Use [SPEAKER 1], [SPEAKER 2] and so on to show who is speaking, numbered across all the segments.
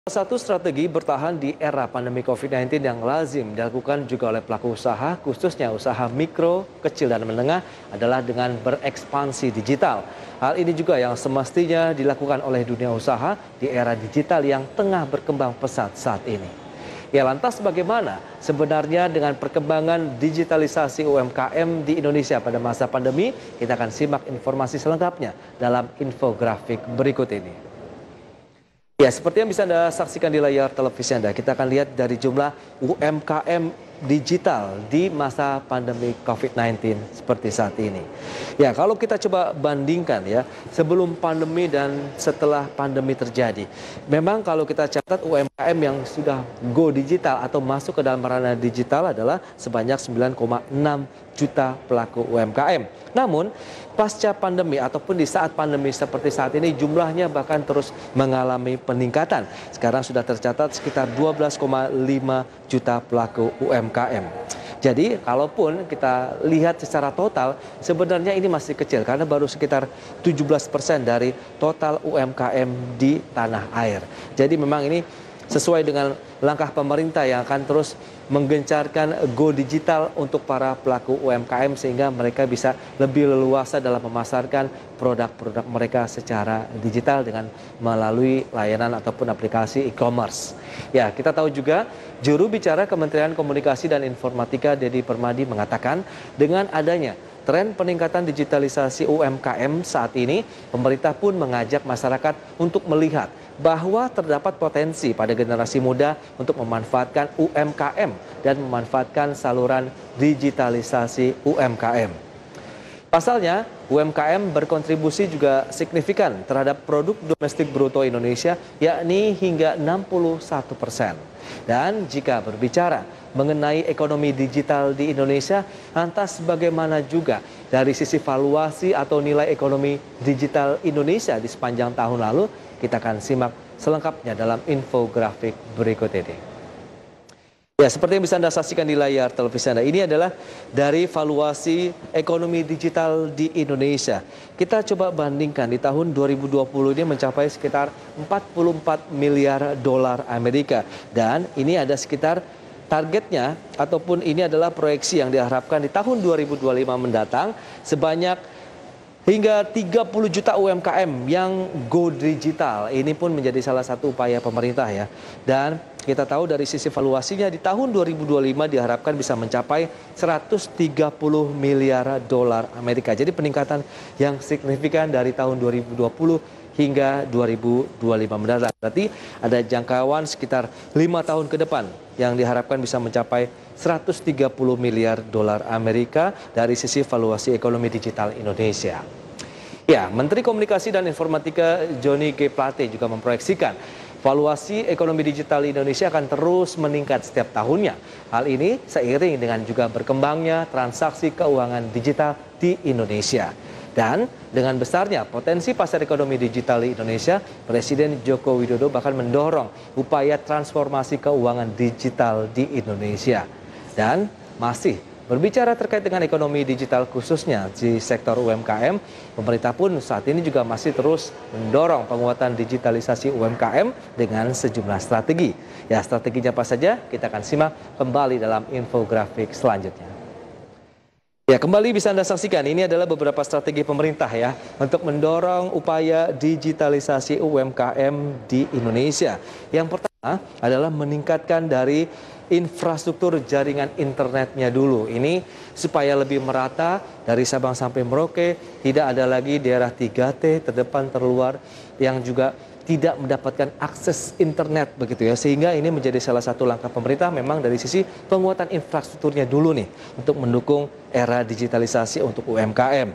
[SPEAKER 1] Salah satu strategi bertahan di era pandemi COVID-19 yang lazim dilakukan juga oleh pelaku usaha, khususnya usaha mikro, kecil, dan menengah adalah dengan berekspansi digital. Hal ini juga yang semestinya dilakukan oleh dunia usaha di era digital yang tengah berkembang pesat saat ini. Ya, lantas bagaimana sebenarnya dengan perkembangan digitalisasi UMKM di Indonesia pada masa pandemi? Kita akan simak informasi selengkapnya dalam infografik berikut ini. Ya, seperti yang bisa Anda saksikan di layar televisi Anda, kita akan lihat dari jumlah UMKM digital di masa pandemi COVID-19 seperti saat ini. Ya, kalau kita coba bandingkan ya, sebelum pandemi dan setelah pandemi terjadi. Memang kalau kita catat UMKM yang sudah go digital atau masuk ke dalam ranah digital adalah sebanyak 9,6 juta pelaku UMKM. Namun, pasca pandemi ataupun di saat pandemi seperti saat ini jumlahnya bahkan terus mengalami peningkatan. Sekarang sudah tercatat sekitar 12,5 juta pelaku UMKM. Jadi, kalaupun kita lihat secara total, sebenarnya ini masih kecil karena baru sekitar 17% dari total UMKM di tanah air. Jadi memang ini sesuai dengan langkah pemerintah yang akan terus menggencarkan go digital untuk para pelaku UMKM sehingga mereka bisa lebih leluasa dalam memasarkan produk-produk mereka secara digital dengan melalui layanan ataupun aplikasi e-commerce. Ya, kita tahu juga juru bicara Kementerian Komunikasi dan Informatika Dedi Permadi mengatakan dengan adanya tren peningkatan digitalisasi UMKM saat ini, pemerintah pun mengajak masyarakat untuk melihat bahwa terdapat potensi pada generasi muda untuk memanfaatkan UMKM dan memanfaatkan saluran digitalisasi UMKM. Pasalnya, UMKM berkontribusi juga signifikan terhadap produk domestik bruto Indonesia, yakni hingga 61%. Dan jika berbicara mengenai ekonomi digital di Indonesia, lantas bagaimana juga dari sisi valuasi atau nilai ekonomi digital Indonesia di sepanjang tahun lalu? Kita akan simak selengkapnya dalam infografik berikut ini. Ya, seperti yang bisa Anda saksikan di layar televisi Anda, ini adalah dari valuasi ekonomi digital di Indonesia. Kita coba bandingkan di tahun 2020 ini mencapai sekitar 44 miliar dolar Amerika. Dan ini ada sekitar targetnya ataupun ini adalah proyeksi yang diharapkan di tahun 2025 mendatang sebanyak hingga 30 juta UMKM yang go digital. Ini pun menjadi salah satu upaya pemerintah ya. Dan kita tahu dari sisi valuasinya di tahun 2025 diharapkan bisa mencapai 130 miliar dolar Amerika. Jadi peningkatan yang signifikan dari tahun 2020 hingga 2025 mendatang. Berarti ada jangkauan sekitar 5 tahun ke depan yang diharapkan bisa mencapai 130 miliar dolar Amerika dari sisi valuasi ekonomi digital Indonesia. Ya, Menteri Komunikasi dan Informatika Johnny G. Plate juga memproyeksikan valuasi ekonomi digital Indonesia akan terus meningkat setiap tahunnya. Hal ini seiring dengan juga berkembangnya transaksi keuangan digital di Indonesia. Dan dengan besarnya potensi pasar ekonomi digital di Indonesia, Presiden Joko Widodo bahkan mendorong upaya transformasi keuangan digital di Indonesia. Dan masih berbicara terkait dengan ekonomi digital khususnya di sektor UMKM, pemerintah pun saat ini juga masih terus mendorong penguatan digitalisasi UMKM dengan sejumlah strategi. Ya, strateginya apa saja? Kita akan simak kembali dalam infografik selanjutnya. Ya, kembali bisa Anda saksikan, ini adalah beberapa strategi pemerintah ya untuk mendorong upaya digitalisasi UMKM di Indonesia. Yang pertama adalah meningkatkan dari infrastruktur jaringan internetnya dulu. Ini supaya lebih merata dari Sabang sampai Merauke, tidak ada lagi daerah 3T terdepan terluar yang juga tidak mendapatkan akses internet begitu ya, sehingga ini menjadi salah satu langkah pemerintah memang dari sisi penguatan infrastrukturnya dulu nih untuk mendukung era digitalisasi untuk UMKM.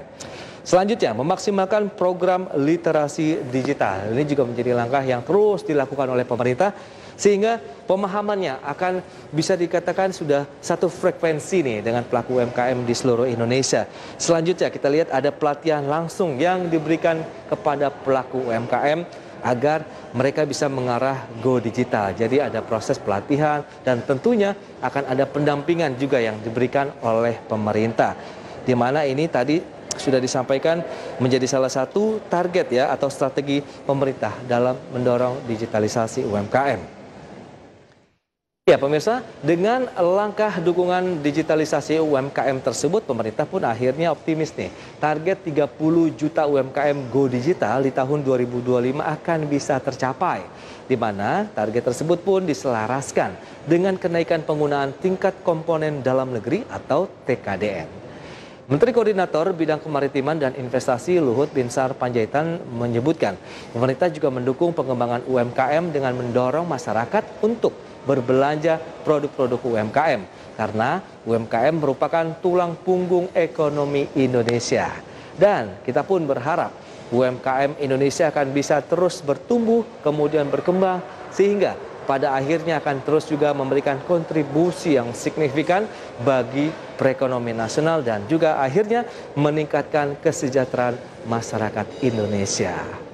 [SPEAKER 1] Selanjutnya, memaksimalkan program literasi digital. Ini juga menjadi langkah yang terus dilakukan oleh pemerintah sehingga pemahamannya akan bisa dikatakan sudah satu frekuensi nih dengan pelaku UMKM di seluruh Indonesia. Selanjutnya kita lihat ada pelatihan langsung yang diberikan kepada pelaku UMKM agar mereka bisa mengarah go digital. Jadi ada proses pelatihan dan tentunya akan ada pendampingan juga yang diberikan oleh pemerintah. Di mana ini tadi sudah disampaikan menjadi salah satu target ya atau strategi pemerintah dalam mendorong digitalisasi UMKM. Ya pemirsa, dengan langkah dukungan digitalisasi UMKM tersebut, pemerintah pun akhirnya optimis nih. Target 30 juta UMKM go digital di tahun 2025 akan bisa tercapai. Di mana target tersebut pun diselaraskan dengan kenaikan penggunaan tingkat komponen dalam negeri atau TKDN. Menteri Koordinator Bidang Kemaritiman dan Investasi Luhut Binsar Panjaitan menyebutkan, pemerintah juga mendukung pengembangan UMKM dengan mendorong masyarakat untuk berbelanja produk-produk UMKM karena UMKM merupakan tulang punggung ekonomi Indonesia. Dan kita pun berharap UMKM Indonesia akan bisa terus bertumbuh kemudian berkembang sehingga pada akhirnya akan terus juga memberikan kontribusi yang signifikan bagi perekonomian nasional dan juga akhirnya meningkatkan kesejahteraan masyarakat Indonesia.